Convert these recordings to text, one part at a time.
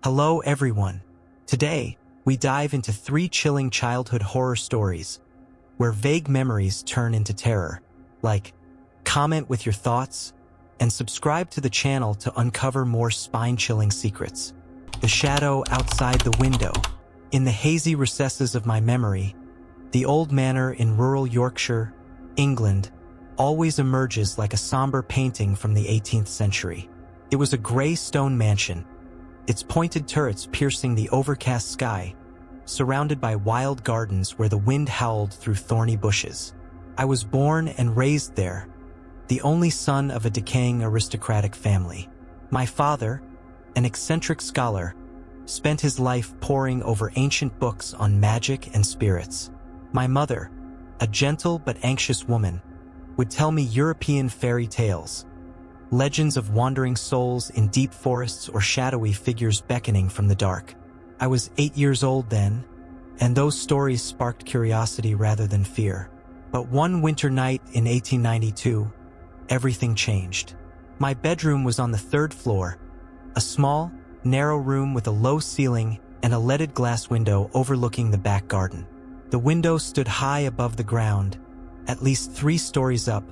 Hello everyone. Today, we dive into 3 chilling childhood horror stories where vague memories turn into terror. Like, comment with your thoughts, and subscribe to the channel to uncover more spine-chilling secrets. The shadow outside the window. In the hazy recesses of my memory, the old manor in rural Yorkshire, England, always emerges like a somber painting from the 18th century. It was a gray stone mansion, its pointed turrets piercing the overcast sky, surrounded by wild gardens where the wind howled through thorny bushes. I was born and raised there, the only son of a decaying aristocratic family. My father, an eccentric scholar, spent his life poring over ancient books on magic and spirits. My mother, a gentle but anxious woman, would tell me European fairy tales, legends of wandering souls in deep forests or shadowy figures beckoning from the dark. I was 8 years old then, and those stories sparked curiosity rather than fear. But one winter night in 1892, everything changed. My bedroom was on the 3rd floor, a small, narrow room with a low ceiling and a leaded glass window overlooking the back garden. The window stood high above the ground, at least 3 stories up,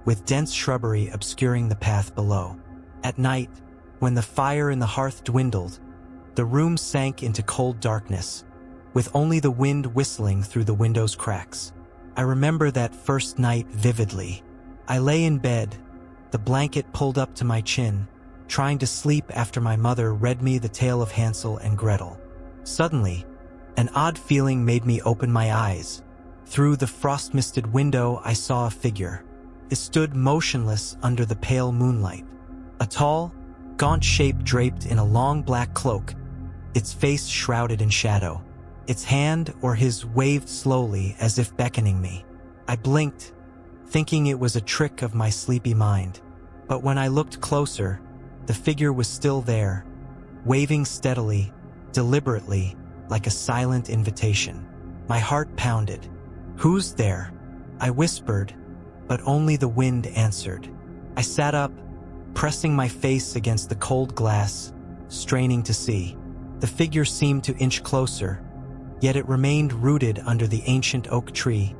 with dense shrubbery obscuring the path below. At night, when the fire in the hearth dwindled, the room sank into cold darkness, with only the wind whistling through the window's cracks. I remember that first night vividly. I lay in bed, the blanket pulled up to my chin, trying to sleep after my mother read me the tale of Hansel and Gretel. Suddenly, an odd feeling made me open my eyes. Through the frost-misted window, I saw a figure. It stood motionless under the pale moonlight. A tall, gaunt shape draped in a long black cloak, its face shrouded in shadow. Its hand or his waved slowly as if beckoning me. I blinked, thinking it was a trick of my sleepy mind. But when I looked closer, the figure was still there, waving steadily, deliberately, like a silent invitation. My heart pounded. "Who's there?" I whispered, but only the wind answered. I sat up, pressing my face against the cold glass, straining to see. The figure seemed to inch closer, yet it remained rooted under the ancient oak tree,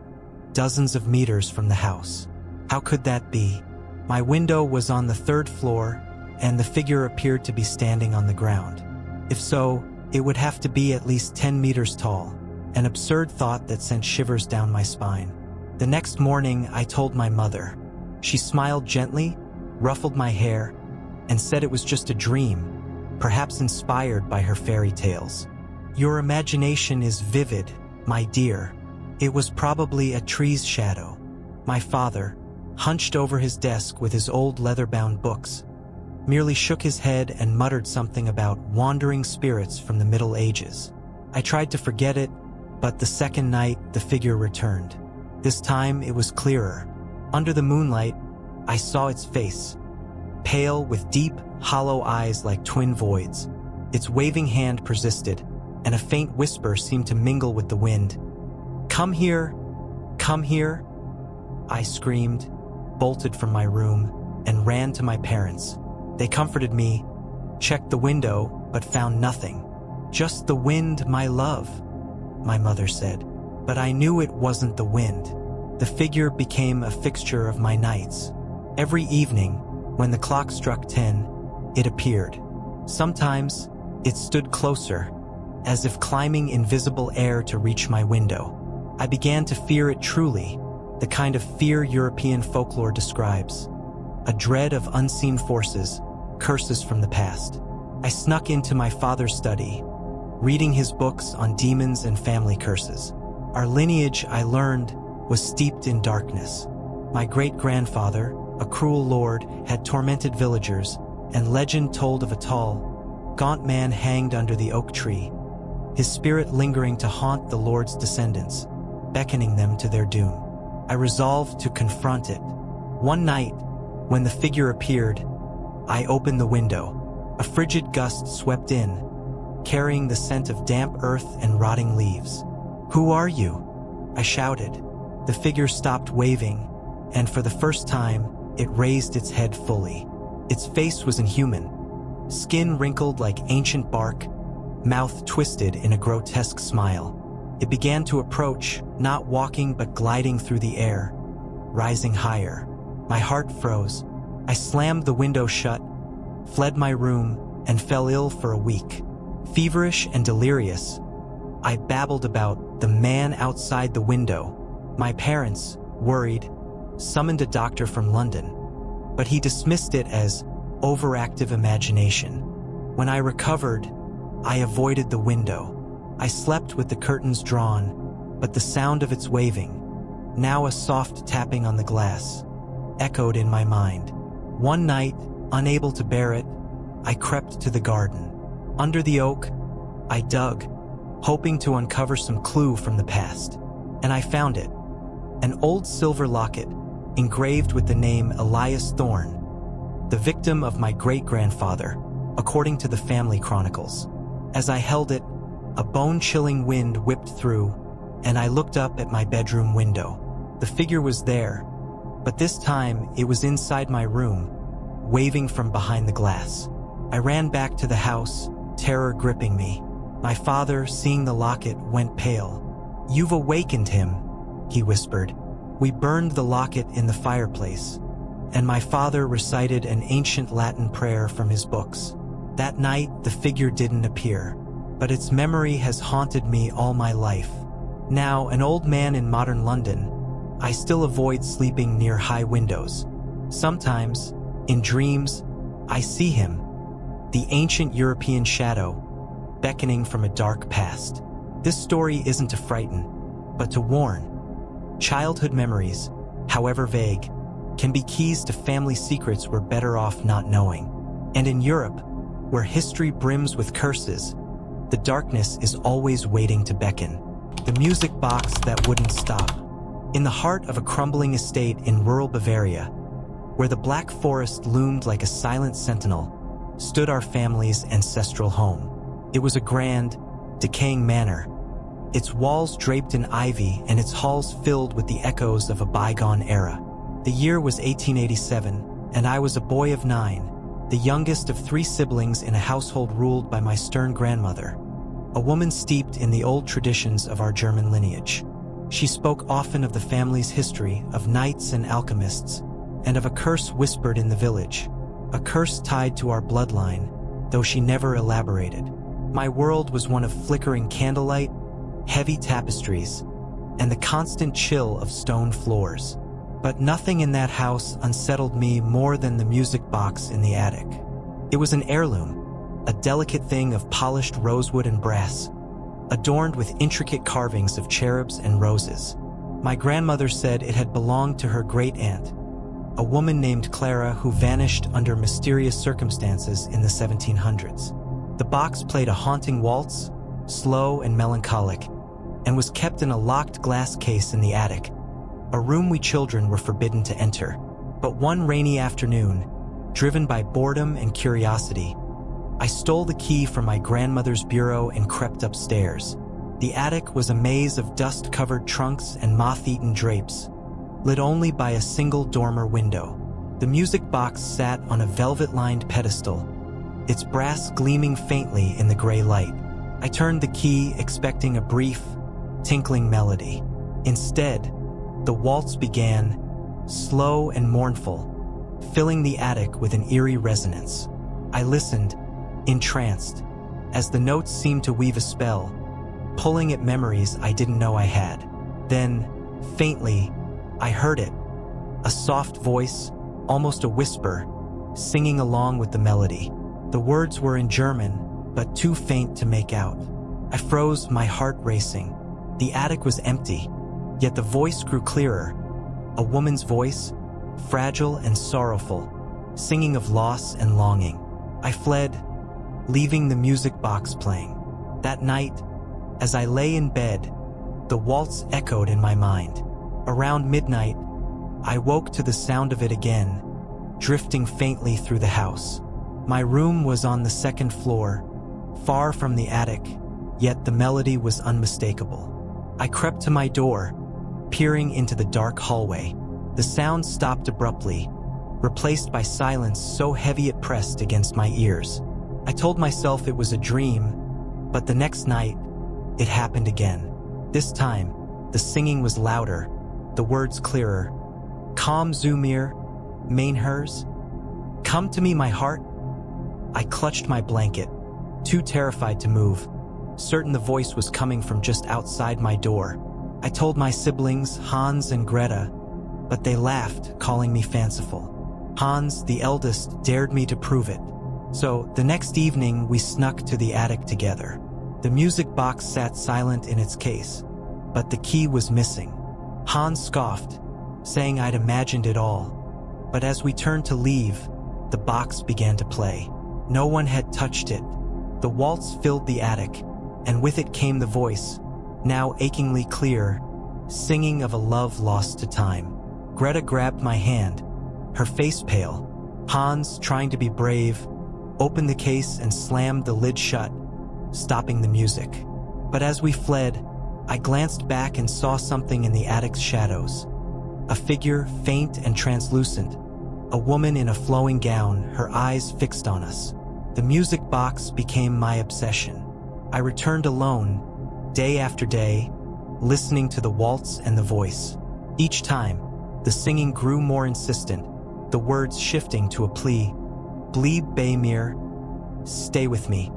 dozens of meters from the house. How could that be? My window was on the 3rd floor, and the figure appeared to be standing on the ground. If so, it would have to be at least 10 meters tall, an absurd thought that sent shivers down my spine. The next morning, I told my mother. She smiled gently, ruffled my hair, and said it was just a dream, perhaps inspired by her fairy tales. "Your imagination is vivid, my dear. It was probably a tree's shadow." My father, hunched over his desk with his old leather-bound books, merely shook his head and muttered something about wandering spirits from the Middle Ages. I tried to forget it, but the second night the figure returned. This time it was clearer. Under the moonlight, I saw its face, pale with deep, hollow eyes like twin voids. Its waving hand persisted, and a faint whisper seemed to mingle with the wind. "Come here! Come here!" I screamed, bolted from my room, and ran to my parents. They comforted me, checked the window, but found nothing. "Just the wind, my love," my mother said. But I knew it wasn't the wind. The figure became a fixture of my nights. Every evening, when the clock struck 10, it appeared. Sometimes, it stood closer, as if climbing invisible air to reach my window. I began to fear it truly, the kind of fear European folklore describes. A dread of unseen forces, curses from the past. I snuck into my father's study, reading his books on demons and family curses. Our lineage, I learned, was steeped in darkness. My great-grandfather, a cruel lord, had tormented villagers, and legend told of a tall, gaunt man hanged under the oak tree, his spirit lingering to haunt the lord's descendants, beckoning them to their doom. I resolved to confront it. One night, when the figure appeared, I opened the window. A frigid gust swept in, carrying the scent of damp earth and rotting leaves. "Who are you?" I shouted. The figure stopped waving, and for the first time, it raised its head fully. Its face was inhuman, skin wrinkled like ancient bark, mouth twisted in a grotesque smile. It began to approach, not walking but gliding through the air, rising higher. My heart froze. I slammed the window shut, fled my room, and fell ill for a week. Feverish and delirious, I babbled about the man outside the window. My parents, worried, summoned a doctor from London, but he dismissed it as overactive imagination. When I recovered, I avoided the window. I slept with the curtains drawn, but the sound of its waving, now a soft tapping on the glass, echoed in my mind. One night, unable to bear it, I crept to the garden. Under the oak, I dug, hoping to uncover some clue from the past. And I found it. An old silver locket, engraved with the name Elias Thorne, the victim of my great-grandfather, according to the family chronicles. As I held it, a bone-chilling wind whipped through, and I looked up at my bedroom window. The figure was there, but this time it was inside my room, waving from behind the glass. I ran back to the house, terror gripping me. My father, seeing the locket, went pale. "You've awakened him," he whispered. We burned the locket in the fireplace, and my father recited an ancient Latin prayer from his books. That night, the figure didn't appear, but its memory has haunted me all my life. Now, an old man in modern London, I still avoid sleeping near high windows. Sometimes, in dreams, I see him, the ancient European shadow, beckoning from a dark past. This story isn't to frighten, but to warn. Childhood memories, however vague, can be keys to family secrets we're better off not knowing. And in Europe, where history brims with curses, the darkness is always waiting to beckon. The music box that wouldn't stop. In the heart of a crumbling estate in rural Bavaria, where the Black Forest loomed like a silent sentinel, stood our family's ancestral home. It was a grand, decaying manor, its walls draped in ivy and its halls filled with the echoes of a bygone era. The year was 1887, and I was a boy of 9, the youngest of 3 siblings in a household ruled by my stern grandmother, a woman steeped in the old traditions of our German lineage. She spoke often of the family's history, of knights and alchemists, and of a curse whispered in the village, a curse tied to our bloodline, though she never elaborated. My world was one of flickering candlelight, heavy tapestries, and the constant chill of stone floors. But nothing in that house unsettled me more than the music box in the attic. It was an heirloom, a delicate thing of polished rosewood and brass, adorned with intricate carvings of cherubs and roses. My grandmother said it had belonged to her great-aunt, a woman named Clara who vanished under mysterious circumstances in the 1700s. The box played a haunting waltz, slow and melancholic, and was kept in a locked glass case in the attic, a room we children were forbidden to enter. But one rainy afternoon, driven by boredom and curiosity, I stole the key from my grandmother's bureau and crept upstairs. The attic was a maze of dust-covered trunks and moth-eaten drapes, lit only by a single dormer window. The music box sat on a velvet-lined pedestal, its brass gleaming faintly in the gray light. I turned the key, expecting a brief, tinkling melody. Instead, the waltz began, slow and mournful, filling the attic with an eerie resonance. I listened, entranced, as the notes seemed to weave a spell, pulling at memories I didn't know I had. Then, faintly, I heard it, a soft voice, almost a whisper, singing along with the melody. The words were in German, but too faint to make out. I froze, my heart racing. The attic was empty, yet the voice grew clearer, a woman's voice, fragile and sorrowful, singing of loss and longing. I fled, leaving the music box playing. That night, as I lay in bed, the waltz echoed in my mind. Around midnight, I woke to the sound of it again, drifting faintly through the house. My room was on the 2nd floor, far from the attic, yet the melody was unmistakable. I crept to my door, peering into the dark hallway. The sound stopped abruptly, replaced by silence so heavy it pressed against my ears. I told myself it was a dream, But the next night, it happened again. This time, the singing was louder, the words clearer. Come Zumir, Mainhers, come to me, my heart. I clutched my blanket, too terrified to move, certain the voice was coming from just outside my door. I told my siblings, Hans and Greta, but they laughed, calling me fanciful. Hans, the eldest, dared me to prove it. So, the next evening, we snuck to the attic together. The music box sat silent in its case, but the key was missing. Hans scoffed, saying I'd imagined it all. But as we turned to leave, the box began to play. No one had touched it. The waltz filled the attic, and with it came the voice, now achingly clear, singing of a love lost to time. Greta grabbed my hand, her face pale. Hans, trying to be brave, opened the case and slammed the lid shut, stopping the music. But as we fled, I glanced back and saw something in the attic's shadows. A figure, faint and translucent. A woman in a flowing gown, her eyes fixed on us. The music box became my obsession. I returned alone, day after day, listening to the waltz and the voice. Each time, the singing grew more insistent, the words shifting to a plea. Bleeb Baymir, stay with me.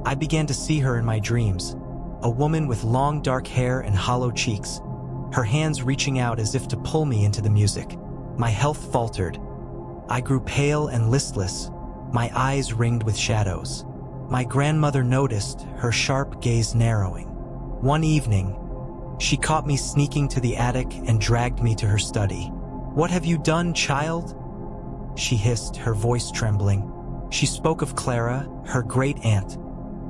I began to see her in my dreams, a woman with long dark hair and hollow cheeks, her hands reaching out as if to pull me into the music. My health faltered. I grew pale and listless, my eyes ringed with shadows. My grandmother noticed, her sharp gaze narrowing. One evening, she caught me sneaking to the attic and dragged me to her study. "What have you done, child?" she hissed, her voice trembling. She spoke of Clara, her great-aunt,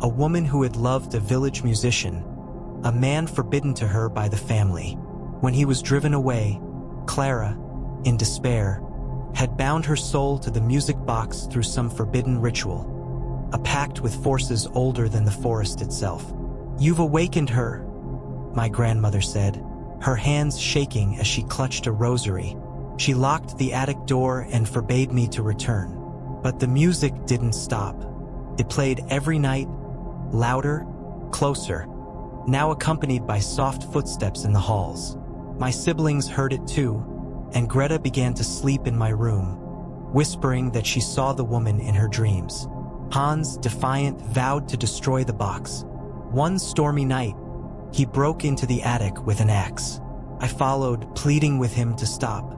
a woman who had loved a village musician, a man forbidden to her by the family. When he was driven away, Clara, in despair, had bound her soul to the music box through some forbidden ritual, a pact with forces older than the forest itself. "You've awakened her," my grandmother said, her hands shaking as she clutched a rosary. She locked the attic door and forbade me to return. But the music didn't stop. It played every night, louder, closer, now accompanied by soft footsteps in the halls. My siblings heard it too, and Greta began to sleep in my room, whispering that she saw the woman in her dreams. Hans, defiant, vowed to destroy the box. One stormy night, he broke into the attic with an axe. I followed, pleading with him to stop.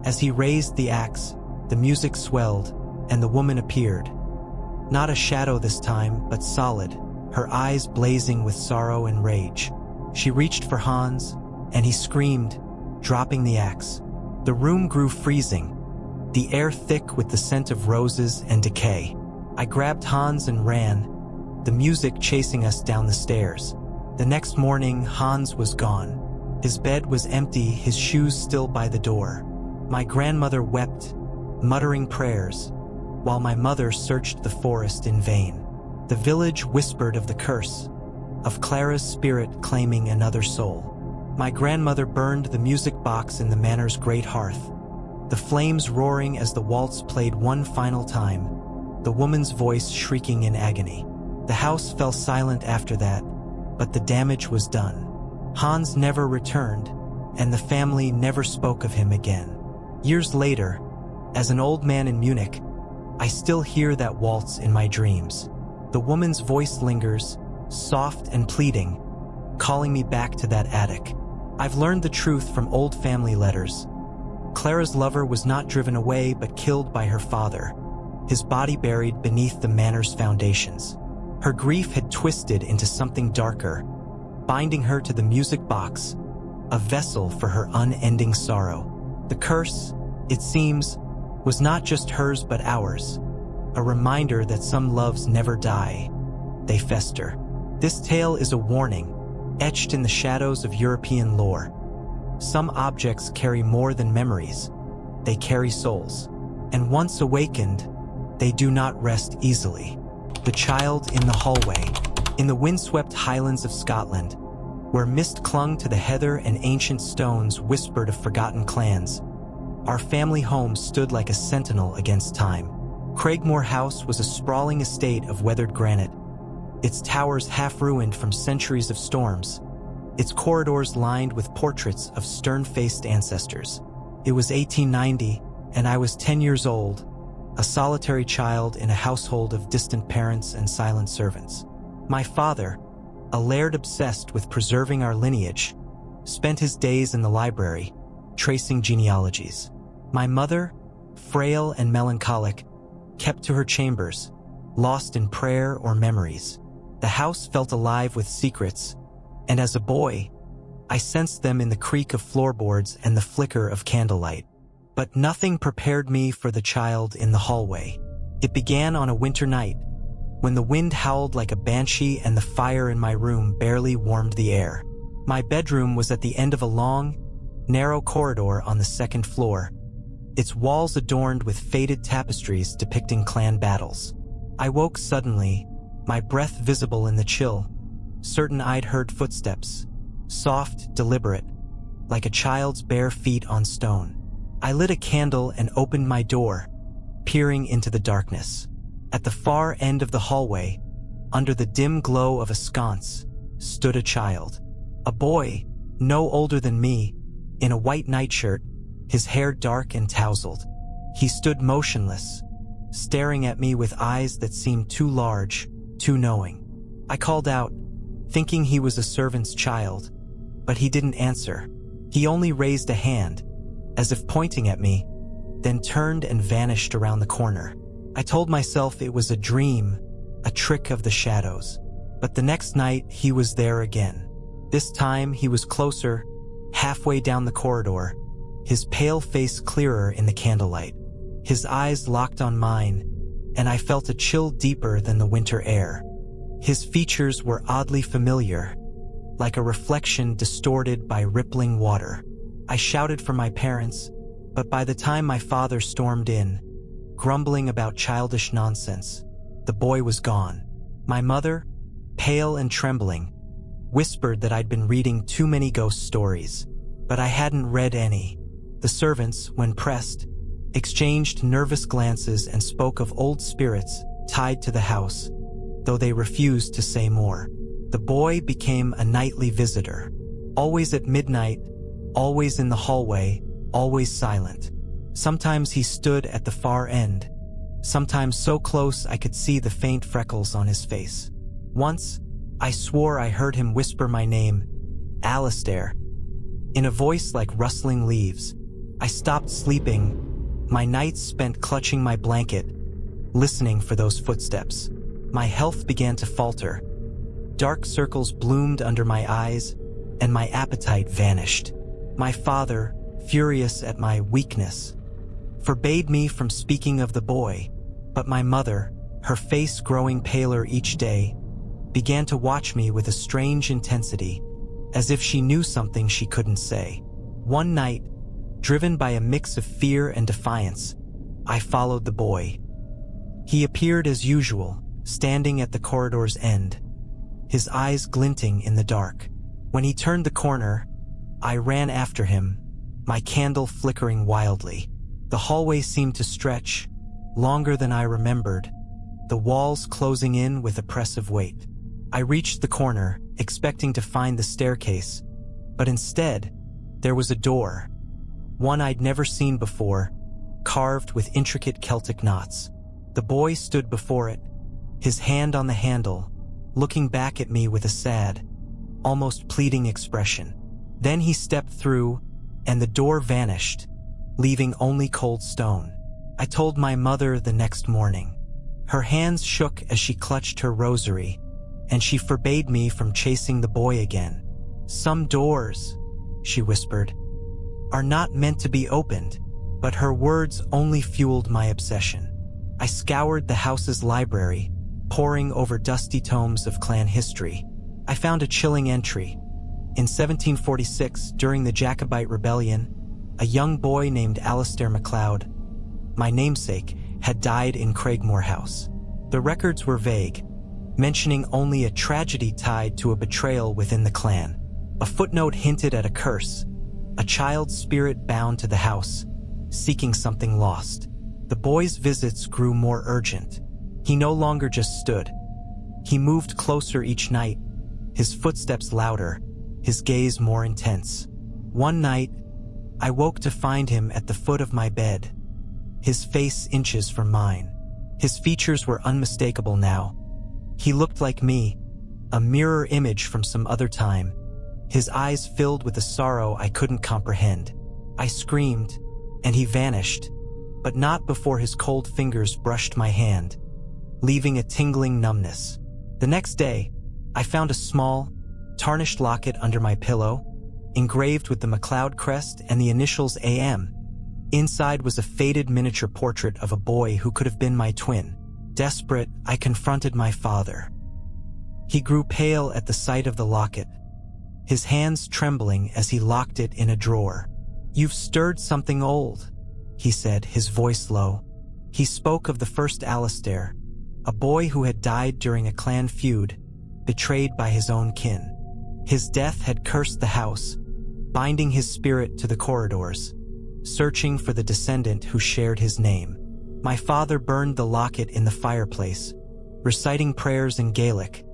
As he raised the axe, the music swelled, and the woman appeared. Not a shadow this time, but solid, her eyes blazing with sorrow and rage. She reached for Hans, and he screamed, dropping the axe. The room grew freezing, the air thick with the scent of roses and decay. I grabbed Hans and ran, the music chasing us down the stairs. The next morning, Hans was gone. His bed was empty, his shoes still by the door. My grandmother wept, muttering prayers, while my mother searched the forest in vain. The village whispered of the curse, of Clara's spirit claiming another soul. My grandmother burned the music box in the manor's great hearth, the flames roaring as the waltz played one final time, the woman's voice shrieking in agony. The house fell silent after that, but the damage was done. Hans never returned, and the family never spoke of him again. Years later, as an old man in Munich, I still hear that waltz in my dreams. The woman's voice lingers, soft and pleading, calling me back to that attic. I've learned the truth from old family letters. Clara's lover was not driven away but killed by her father, his body buried beneath the manor's foundations. Her grief had twisted into something darker, binding her to the music box, a vessel for her unending sorrow. The curse, it seems, was not just hers but ours, a reminder that some loves never die, they fester. This tale is a warning, etched in the shadows of European lore. Some objects carry more than memories, they carry souls, and once awakened, they do not rest easily. The child in the hallway, in the windswept highlands of Scotland, where mist clung to the heather and ancient stones whispered of forgotten clans, our family home stood like a sentinel against time. Craigmore House was a sprawling estate of weathered granite, its towers half ruined from centuries of storms, its corridors lined with portraits of stern-faced ancestors. It was 1890, and I was 10 years old, a solitary child in a household of distant parents and silent servants. My father, a laird obsessed with preserving our lineage, spent his days in the library, tracing genealogies. My mother, frail and melancholic, kept to her chambers, lost in prayer or memories. The house felt alive with secrets, and as a boy, I sensed them in the creak of floorboards and the flicker of candlelight. But nothing prepared me for the child in the hallway. It began on a winter night, when the wind howled like a banshee and the fire in my room barely warmed the air. My bedroom was at the end of a long, narrow corridor on the second floor, its walls adorned with faded tapestries depicting clan battles. I woke suddenly, my breath visible in the chill, certain I'd heard footsteps, soft, deliberate, like a child's bare feet on stone. I lit a candle and opened my door, peering into the darkness. At the far end of the hallway, under the dim glow of a sconce, stood a child. A boy, no older than me, in a white nightshirt, his hair dark and tousled. He stood motionless, staring at me with eyes that seemed too large, too knowing. I called out, thinking he was a servant's child, but he didn't answer. He only raised a hand, as if pointing at me, then turned and vanished around the corner. I told myself it was a dream, a trick of the shadows. But the next night, he was there again. This time, he was closer, halfway down the corridor, his pale face clearer in the candlelight. His eyes locked on mine, and I felt a chill deeper than the winter air. His features were oddly familiar, like a reflection distorted by rippling water. I shouted for my parents, but by the time my father stormed in, grumbling about childish nonsense, the boy was gone. My mother, pale and trembling, whispered that I'd been reading too many ghost stories, but I hadn't read any. The servants, when pressed, exchanged nervous glances and spoke of old spirits tied to the house, though they refused to say more. The boy became a nightly visitor, always at midnight, always in the hallway, always silent. Sometimes he stood at the far end, sometimes so close I could see the faint freckles on his face. Once, I swore I heard him whisper my name, Alistair, in a voice like rustling leaves. I stopped sleeping, my nights spent clutching my blanket, listening for those footsteps. My health began to falter. Dark circles bloomed under my eyes, and my appetite vanished. My father, furious at my weakness, forbade me from speaking of the boy, but my mother, her face growing paler each day, began to watch me with a strange intensity, as if she knew something she couldn't say. One night, driven by a mix of fear and defiance, I followed the boy. He appeared as usual, standing at the corridor's end, his eyes glinting in the dark. When he turned the corner, I ran after him, my candle flickering wildly. The hallway seemed to stretch, longer than I remembered, the walls closing in with oppressive weight. I reached the corner, expecting to find the staircase, but instead, there was a door, one I'd never seen before, carved with intricate Celtic knots. The boy stood before it, his hand on the handle, looking back at me with a sad, almost pleading expression. Then he stepped through, and the door vanished, leaving only cold stone. I told my mother the next morning. Her hands shook as she clutched her rosary, and she forbade me from chasing the boy again. "Some doors," she whispered, "are not meant to be opened," but her words only fueled my obsession. I scoured the house's library, poring over dusty tomes of clan history. I found a chilling entry. In 1746, during the Jacobite Rebellion, a young boy named Alistair MacLeod, my namesake, had died in Craigmore House. The records were vague, mentioning only a tragedy tied to a betrayal within the clan. A footnote hinted at a curse, a child's spirit bound to the house, seeking something lost. The boy's visits grew more urgent. He no longer just stood. He moved closer each night, his footsteps louder, his gaze more intense. One night, I woke to find him at the foot of my bed, his face inches from mine. His features were unmistakable now. He looked like me, a mirror image from some other time, his eyes filled with a sorrow I couldn't comprehend. I screamed, and he vanished, but not before his cold fingers brushed my hand, leaving a tingling numbness. The next day, I found a small, tarnished locket under my pillow, engraved with the McLeod crest and the initials AM. Inside was a faded miniature portrait of a boy who could have been my twin. Desperate, I confronted my father. He grew pale at the sight of the locket, his hands trembling as he locked it in a drawer. "You've stirred something old," he said, his voice low. He spoke of the first Alistair, a boy who had died during a clan feud, betrayed by his own kin. His death had cursed the house, binding his spirit to the corridors, searching for the descendant who shared his name. My father burned the locket in the fireplace, reciting prayers in Gaelic,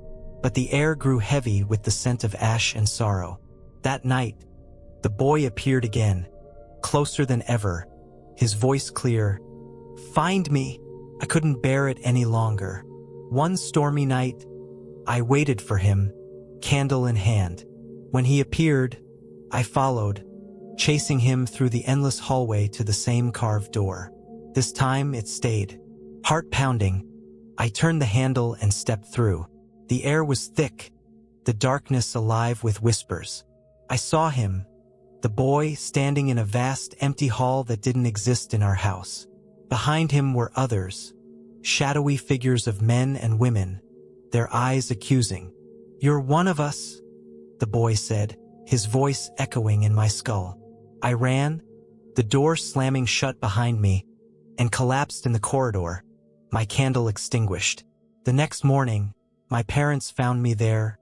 but the air grew heavy with the scent of ash and sorrow. That night, the boy appeared again, closer than ever, his voice clear. "Find me!" I couldn't bear it any longer. One stormy night, I waited for him, candle in hand. When he appeared, I followed, chasing him through the endless hallway to the same carved door. This time it stayed. Heart pounding, I turned the handle and stepped through. The air was thick, the darkness alive with whispers. I saw him, the boy, standing in a vast empty hall that didn't exist in our house. Behind him were others, shadowy figures of men and women, their eyes accusing. "You're one of us," the boy said, his voice echoing in my skull. I ran, the door slamming shut behind me, and collapsed in the corridor, my candle extinguished. The next morning, my parents found me there,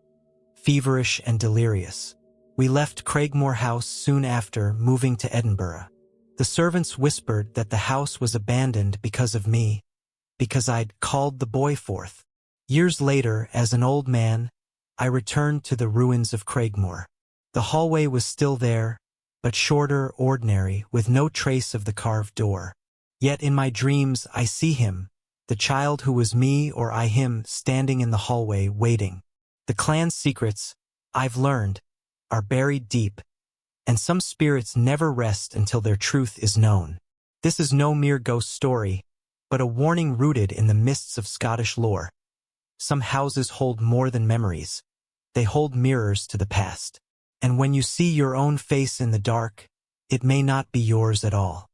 feverish and delirious. We left Craigmore House soon after, moving to Edinburgh. The servants whispered that the house was abandoned because of me, because I'd called the boy forth. Years later, as an old man, I returned to the ruins of Craigmore. The hallway was still there, but shorter, ordinary, with no trace of the carved door. Yet in my dreams I see him, the child who was me or I him, standing in the hallway waiting. The clan's secrets, I've learned, are buried deep, and some spirits never rest until their truth is known. This is no mere ghost story, but a warning rooted in the mists of Scottish lore. Some houses hold more than memories. They hold mirrors to the past. And when you see your own face in the dark, it may not be yours at all.